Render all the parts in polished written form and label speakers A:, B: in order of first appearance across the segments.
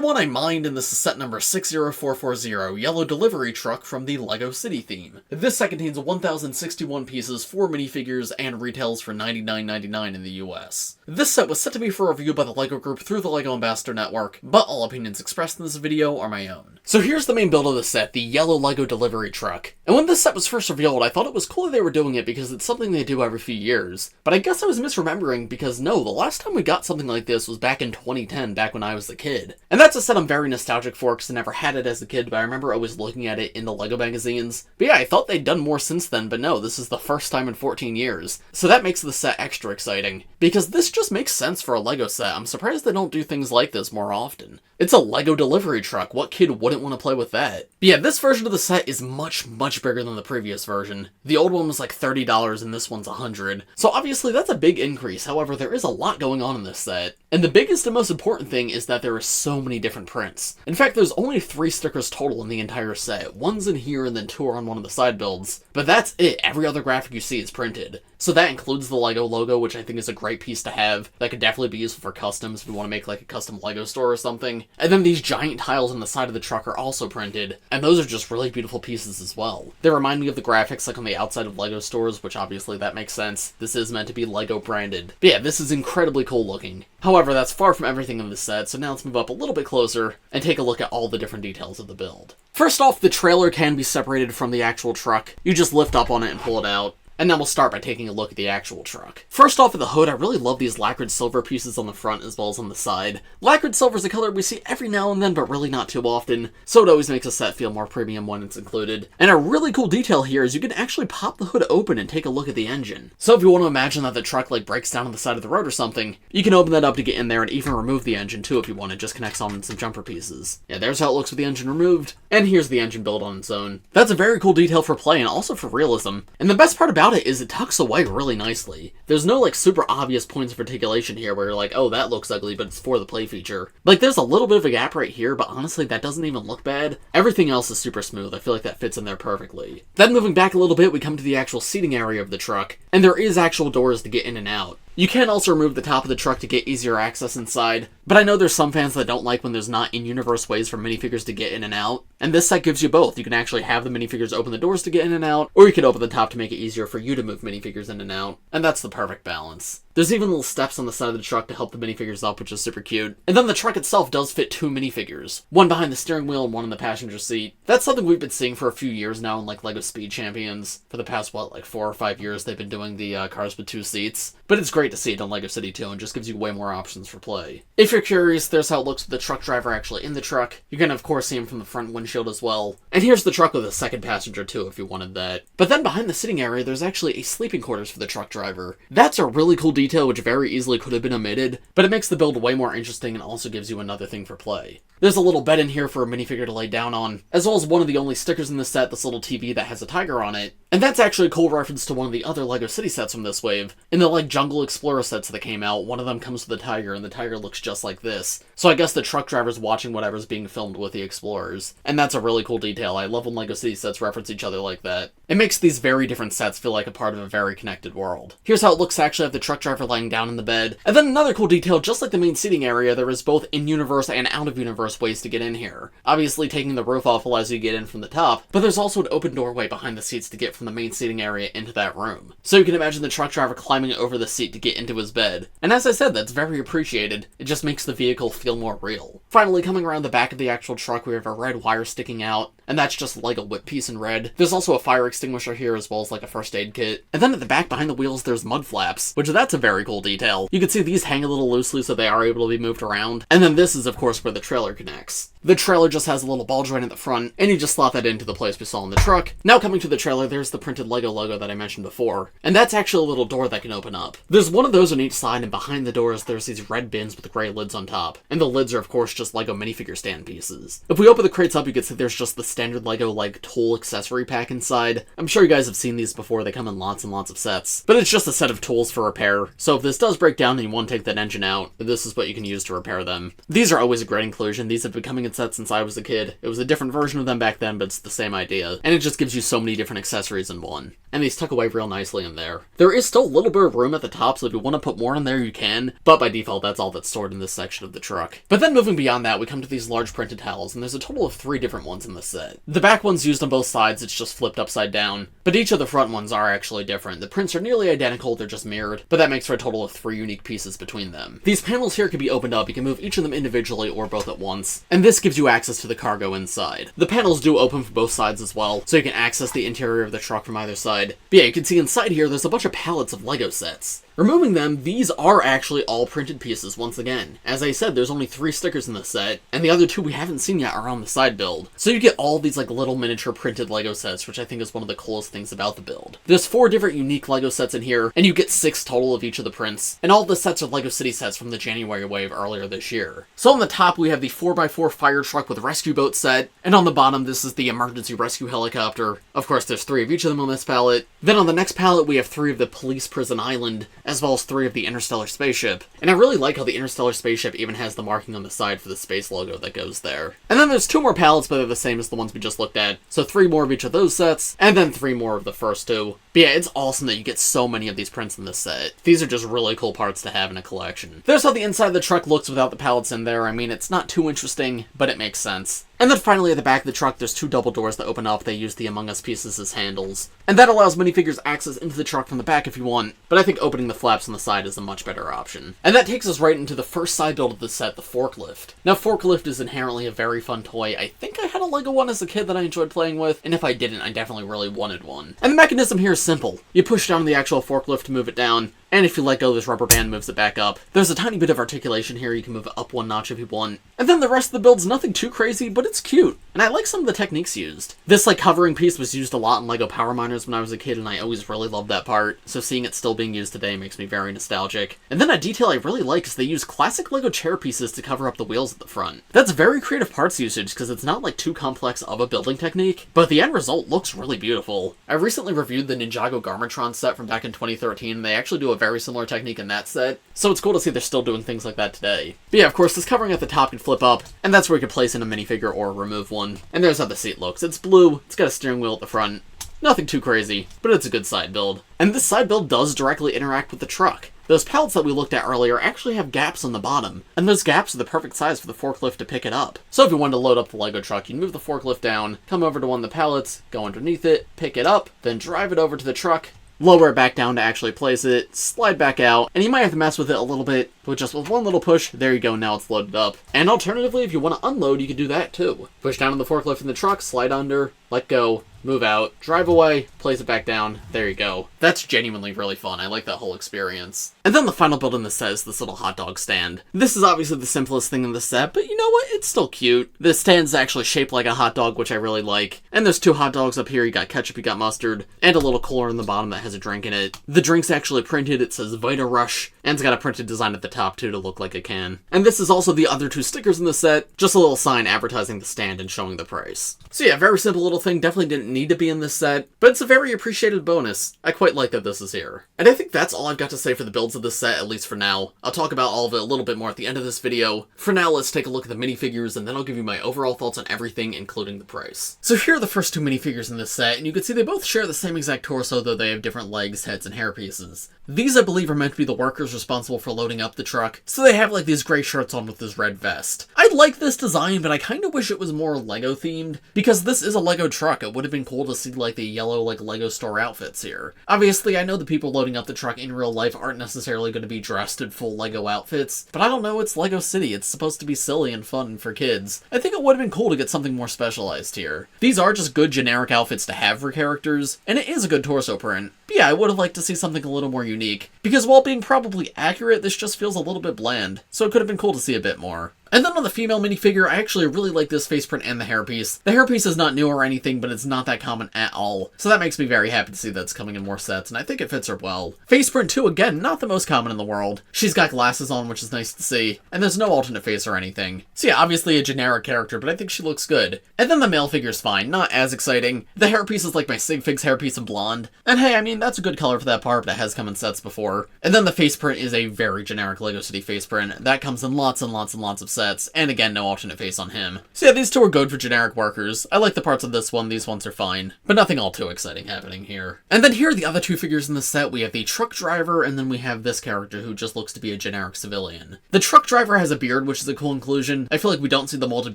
A: everyone, I'm Mind, and this is set number 60440, Yellow Delivery Truck from the LEGO City theme. This set contains 1,061 pieces, 4 minifigures, and retails for $99.99 in the US. This set was set to be for review by the LEGO Group through the LEGO Ambassador Network, but all opinions expressed in this video are my own. So here's the main build of the set, the Yellow LEGO Delivery Truck. And when this set was first revealed, I thought it was cool that they were doing it because it's something they do every few years. But I guess I was misremembering because no, the last time we got something like this was back in 2010, back when I was a kid. And that's a set I'm very nostalgic for because I never had it as a kid, but I remember always looking at it in the LEGO magazines. But yeah, I thought they'd done more since then, but no, this is the first time in 14 years. So that makes the set extra exciting. Because this just makes sense for a LEGO set. I'm surprised they don't do things like this more often. It's a LEGO delivery truck. What kid wouldn't want to play with that? But yeah, this version of the set is much bigger than the previous version. The old one was like $30 and this one's $100. So obviously that's a big increase. However, there is a lot going on in this set. And the biggest and most important thing is that there are so many different prints. In fact, there's only 3 stickers total in the entire set. One's in here and then 2 are on one of the side builds. But that's it. Every other graphic you see is printed. So that includes the LEGO logo, which I think is a great piece to have. That could definitely be useful for customs if you want to make like a custom LEGO store or something. And then these giant tiles on the side of the truck are also printed, and those are just really beautiful pieces as well. They remind me of the graphics like on the outside of LEGO stores, which obviously that makes sense. This is meant to be LEGO branded. But yeah, this is incredibly cool looking. However, that's far from everything in the set, so now let's move up a little bit closer and take a look at all the different details of the build. First off, the trailer can be separated from the actual truck. You just lift up on it and pull it out. And then we'll start by taking a look at the actual truck. First off, at the hood, I really love these lacquered silver pieces on the front as well as on the side. Lacquered silver is a color we see every now and then, but really not too often, so it always makes a set feel more premium when it's included. And a really cool detail here is you can actually pop the hood open and take a look at the engine. So if you want to imagine that the truck like breaks down on the side of the road or something, you can open that up to get in there and even remove the engine too if you want. It just connects on some jumper pieces. Yeah, there's how it looks with the engine removed, and here's the engine build on its own. That's a very cool detail for play and also for realism. And the best part about it is it tucks away really nicely. There's no like super obvious points of articulation here where you're like, oh, that looks ugly, but it's for the play feature. Like there's a little bit of a gap right here, but honestly that doesn't even look bad. Everything else is super smooth. I feel like that fits in there perfectly. Then moving back a little bit, we come to the actual seating area of the truck, and there is actual doors to get in and out. You can also remove the top of the truck to get easier access inside, but I know there's some fans that don't like when there's not in-universe ways for minifigures to get in and out, and this set gives you both. You can actually have the minifigures open the doors to get in and out, or you can open the top to make it easier for you to move minifigures in and out, and that's the perfect balance. There's even little steps on the side of the truck to help the minifigures up, which is super cute. And then the truck itself does fit 2 minifigures, one behind the steering wheel and one in the passenger seat. That's something we've been seeing for a few years now in like LEGO Speed Champions. For the past, like 4 or 5 years, they've been doing the cars with 2 seats. But it's great to see it on LEGO City too, and just gives you way more options for play. If you're curious, there's how it looks with the truck driver actually in the truck. You can of course see him from the front windshield as well. And here's the truck with a second passenger too, if you wanted that. But then behind the sitting area, there's actually a sleeping quarters for the truck driver. That's a really cool detail which very easily could have been omitted, but it makes the build way more interesting and also gives you another thing for play. There's a little bed in here for a minifigure to lay down on, as well as one of the only stickers in the set, this little TV that has a tiger on it. And that's actually a cool reference to one of the other LEGO City sets from this wave. In the like Jungle Explorer sets that came out, one of them comes with a tiger, and the tiger looks just like this. So I guess the truck driver's watching whatever's being filmed with the explorers. And that's a really cool detail. I love when LEGO City sets reference each other like that. It makes these very different sets feel like a part of a very connected world. Here's how it looks to actually have the truck driver lying down in the bed. And then another cool detail, just like the main seating area, there is both in-universe and out-of-universe ways to get in here. Obviously, taking the roof off allows you to get in from the top, but there's also an open doorway behind the seats to get from the main seating area into that room. So you can imagine the truck driver climbing over the seat to get into his bed. And as I said, that's very appreciated. It just makes the vehicle feel more real. Finally, coming around the back of the actual truck, we have a red wire sticking out, and that's just like a whip piece in red. There's also a fire extinguisher here as well as like a first aid kit. And then at the back behind the wheels, there's mud flaps, which that's a very cool detail. You can see these hang a little loosely so they are able to be moved around. And then this is of course where the trailer connects. The trailer just has a little ball joint at the front, and you just slot that into the place we saw in the truck. Now coming to the trailer, there's the printed LEGO logo that I mentioned before, and that's actually a little door that can open up. There's one of those on each side, and behind the doors there's these red bins with gray lids on top. And the lids are of course just LEGO minifigure stand pieces. If we open the crates up, you can see there's just the stand standard LEGO, like, tool accessory pack inside. I'm sure you guys have seen these before, they come in lots and lots of sets. But it's just a set of tools for repair, so if this does break down and you want to take that engine out, this is what you can use to repair them. These are always a great inclusion. These have been coming in sets since I was a kid. It was a different version of them back then, but it's the same idea. And it just gives you so many different accessories in one. And these tuck away real nicely in there. There is still a little bit of room at the top, so if you want to put more in there, you can, but by default, that's all that's stored in this section of the truck. But then moving beyond that, we come to these large printed towels, and there's a total of 3 different ones in the set. The back one's used on both sides, it's just flipped upside down, but each of the front ones are actually different. The prints are nearly identical, they're just mirrored, but that makes for a total of 3 unique pieces between them. These panels here can be opened up, you can move each of them individually or both at once, and this gives you access to the cargo inside. The panels do open from both sides as well, so you can access the interior of the truck from either side. But yeah, you can see inside here, there's a bunch of pallets of LEGO sets. Removing them, these are actually all printed pieces once again. As I said, there's only 3 stickers in this set, and the other 2 we haven't seen yet are on the side build. So you get all these like little miniature printed LEGO sets, which I think is one of the coolest things about the build. There's 4 different unique LEGO sets in here, and you get 6 total of each of the prints, and all the sets are LEGO City sets from the January wave earlier this year. So on the top, we have the 4x4 fire truck with rescue boat set, and on the bottom, this is the emergency rescue helicopter. Of course, there's 3 of each of them on this pallet. Then on the next pallet, we have 3 of the police prison island, as well as 3 of the interstellar spaceship. And I really like how the interstellar spaceship even has the marking on the side for the space logo that goes there. And then there's 2 more pallets, but they're the same as the ones we just looked at. So 3 more of each of those sets, and then 3 more of the first 2. But yeah, it's awesome that you get so many of these prints in this set. These are just really cool parts to have in a collection. There's how the inside of the truck looks without the pallets in there. I mean, it's not too interesting, but it makes sense. And then finally at the back of the truck, there's 2 double doors that open up. They use the Among Us pieces as handles. And that allows minifigures access into the truck from the back if you want, but I think opening the flaps on the side is a much better option. And that takes us right into the first side build of the set, the Forklift. Now, Forklift is inherently a very fun toy. I think I had a LEGO one as a kid that I enjoyed playing with, and if I didn't, I definitely really wanted one. And the mechanism here is simple. You push down the actual forklift to move it down, and if you let go, this rubber band moves it back up. There's a tiny bit of articulation here, you can move it up 1 notch if you want. And then the rest of the build's nothing too crazy, but it's cute. And I like some of the techniques used. This like hovering piece was used a lot in LEGO Power Miners when I was a kid, and I always really loved that part, so seeing it still being used today makes me very nostalgic. And then a detail I really like is they use classic LEGO chair pieces to cover up the wheels at the front. That's very creative parts usage, because it's not like too complex of a building technique, but the end result looks really beautiful. I recently reviewed the Ninjago Garmentron set from back in 2013, and they actually do a very similar technique in that set, so it's cool to see they're still doing things like that today. But yeah, of course, this covering at the top can flip up, and that's where you can place in a minifigure or remove one. And there's how the seat looks. It's blue, it's got a steering wheel at the front. Nothing too crazy, but it's a good side build. And this side build does directly interact with the truck. Those pallets that we looked at earlier actually have gaps on the bottom, and those gaps are the perfect size for the forklift to pick it up. So if you wanted to load up the LEGO truck, you'd move the forklift down, come over to one of the pallets, go underneath it, pick it up, then drive it over to the truck, lower it back down to actually place it, slide back out, and you might have to mess with it a little bit, but just with one little push, there you go, now it's loaded up. And alternatively, if you want to unload, you can do that too. Push down on the forklift in the truck, slide under, let go, move out, drive away, place it back down, there you go. That's genuinely really fun, I like that whole experience. And then the final build in the set is this little Hotdog Stand. This is obviously the simplest thing in the set, but you know what, it's still cute. This stand's actually shaped like a hot dog, which I really like. And there's 2 hot dogs up here, you got ketchup, you got mustard, and a little cooler in the bottom that has a drink in it. The drink's actually printed, it says Vita Rush, and it's got a printed design at the top too to look like a can. And this is also the other 2 stickers in the set, just a little sign advertising the stand and showing the price. So yeah, very simple little thing, definitely didn't need to be in this set, but it's a very appreciated bonus. I quite like that this is here. And I think that's all I've got to say for the builds of this set, at least for now. I'll talk about all of it a little bit more at the end of this video. For now, let's take a look at the minifigures, and then I'll give you my overall thoughts on everything, including the price. So here are the first 2 minifigures in this set, and you can see they both share the same exact torso, though they have different legs, heads, and hair pieces. These, I believe, are meant to be the workers responsible for loading up the truck, so they have like these gray shirts on with this red vest. I like this design, but I kind of wish it was more LEGO themed, because this is a LEGO truck. It would have been cool to see like the yellow like LEGO store outfits here. Obviously, I know the people loading up the truck in real life aren't necessarily going to be dressed in full LEGO outfits, but I don't know, it's LEGO City, it's supposed to be silly and fun for kids. I think it would have been cool to get something more specialized here. These are just good generic outfits to have for characters, and it is a good torso print. But yeah, I would have liked to see something a little more unique, because while being probably accurate, this just feels a little bit bland, so it could have been cool to see a bit more. And then on the female minifigure, I actually really like this face print and the hairpiece. The hairpiece is not new or anything, but it's not that common at all, so that makes me very happy to see that it's coming in more sets, and I think it fits her well. Face print too, again, not the most common in the world. She's got glasses on, which is nice to see, and there's no alternate face or anything. So yeah, obviously a generic character, but I think she looks good. And then the male figure's fine, not as exciting. The hairpiece is like my Sig Fig's hairpiece in blonde, and hey, I mean, that's a good color for that part, but it has come in sets before. And then the face print is a very generic LEGO City face print. That comes in lots and lots and lots of sets, and again, no alternate face on him. So yeah, these two are good for generic workers. I like the parts of this one, these ones are fine, but nothing all too exciting happening here. And then here are the other two figures in the set. We have the truck driver, and then we have this character who just looks to be a generic civilian. The truck driver has a beard, which is a cool inclusion. I feel like we don't see the molded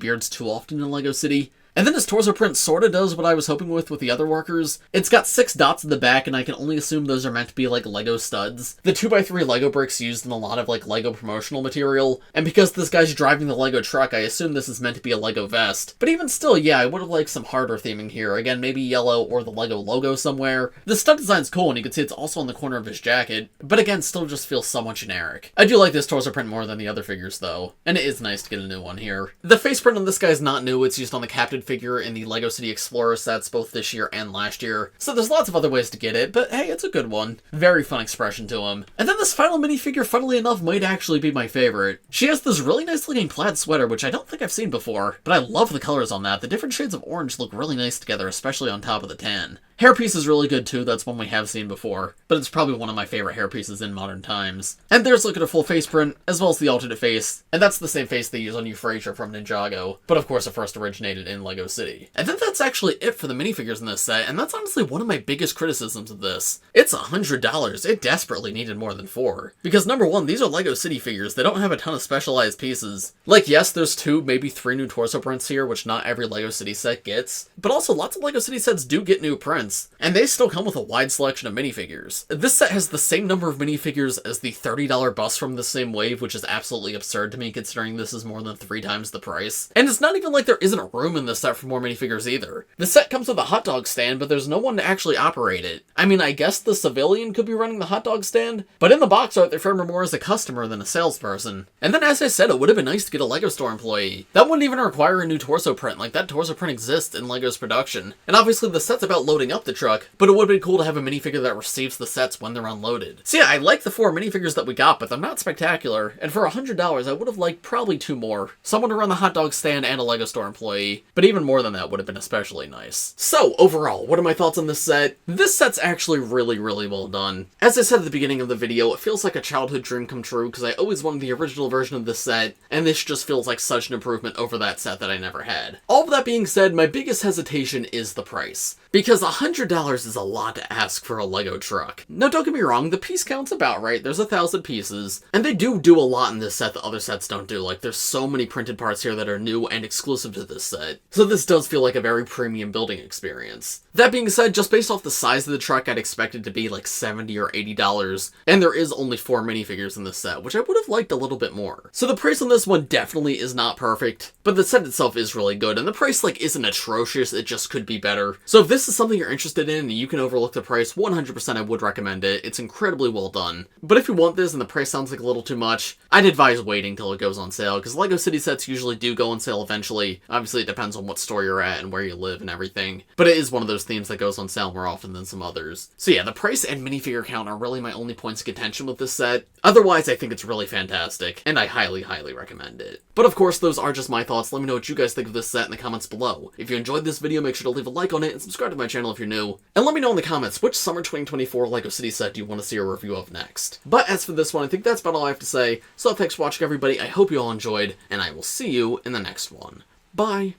A: beards too often in LEGO City. And then his torso print sorta does what I was hoping with the other workers. It's got 6 dots in the back, and I can only assume those are meant to be like Lego studs. The 2x3 Lego bricks used in a lot of like Lego promotional material, and because this guy's driving the Lego truck, I assume this is meant to be a Lego vest. But even still, yeah, I would have liked some harder theming here. Again, maybe yellow or the Lego logo somewhere. The stud design's cool, and you can see it's also on the corner of his jacket, but again, still just feels somewhat generic. I do like this torso print more than the other figures though, and it is nice to get a new one here. The face print on this guy is not new, it's used on the captain figure in the LEGO City Explorer sets both this year and last year, so there's lots of other ways to get it, but hey, it's a good one. Very fun expression to him. And then this final minifigure, funnily enough, might actually be my favorite. She has this really nice looking plaid sweater, which I don't think I've seen before, but I love the colors on that. The different shades of orange look really nice together, especially on top of the tan. Hairpiece is really good too, that's one we have seen before, but it's probably one of my favorite hairpieces in modern times. And there's a look at a full face print, as well as the alternate face, and that's the same face they use on Euphrasia from Ninjago, but of course it first originated in LEGO City. And then that's actually it for the minifigures in this set, and that's honestly one of my biggest criticisms of this. It's $100, it desperately needed more than 4. Because number one, these are LEGO City figures, they don't have a ton of specialized pieces. Like yes, there's 2, maybe 3 new torso prints here, which not every LEGO City set gets, but also lots of LEGO City sets do get new prints. And they still come with a wide selection of minifigures. This set has the same number of minifigures as the $30 bus from the same wave, which is absolutely absurd to me considering this is more than 3 times the price. And it's not even like there isn't room in this set for more minifigures either. The set comes with a Hotdog Stand, but there's no one to actually operate it. I mean, I guess the civilian could be running the Hotdog Stand, but in the box art they frame her more as a customer than a salesperson. And then as I said, it would have been nice to get a LEGO store employee. That wouldn't even require a new torso print, like that torso print exists in LEGO's production. And obviously the set's about loading up the truck, but it would have been cool to have a minifigure that receives the sets when they're unloaded. So yeah, I like the 4 minifigures that we got, but they're not spectacular, and for $100 I would have liked probably 2 more. Someone to run the Hotdog Stand and a LEGO store employee, but even more than that would have been especially nice. So overall, what are my thoughts on this set? This set's actually really well done. As I said at the beginning of the video, it feels like a childhood dream come true because I always wanted the original version of this set, and this just feels like such an improvement over that set that I never had. All of that being said, my biggest hesitation is the price. Because $100 is a lot to ask for a LEGO truck. Now don't get me wrong, the piece count's about right, there's 1,000 pieces, and they do a lot in this set that other sets don't do, like there's so many printed parts here that are new and exclusive to this set. So this does feel like a very premium building experience. That being said, just based off the size of the truck, I'd expect it to be like $70 or $80, and there is only 4 minifigures in this set, which I would have liked a little bit more. So the price on this one definitely is not perfect, but the set itself is really good, and the price like isn't atrocious, it just could be better. So if this is something you're interested in and you can overlook the price, 100% I would recommend it. It's incredibly well done. But if you want this and the price sounds like a little too much, I'd advise waiting till it goes on sale, because LEGO City sets usually do go on sale eventually. Obviously it depends on what store you're at and where you live and everything, but it is one of those themes that goes on sale more often than some others. So yeah, the price and minifigure count are really my only points of contention with this set. Otherwise, I think it's really fantastic, and I highly recommend it. But of course, those are just my thoughts. Let me know what you guys think of this set in the comments below. If you enjoyed this video, make sure to leave a like on it and subscribe to my channel if you're new. And let me know in the comments which summer 2024 LEGO City set do you want to see a review of next. But as for this one, I think that's about all I have to say. So thanks for watching everybody, I hope you all enjoyed, and I will see you in the next one. Bye!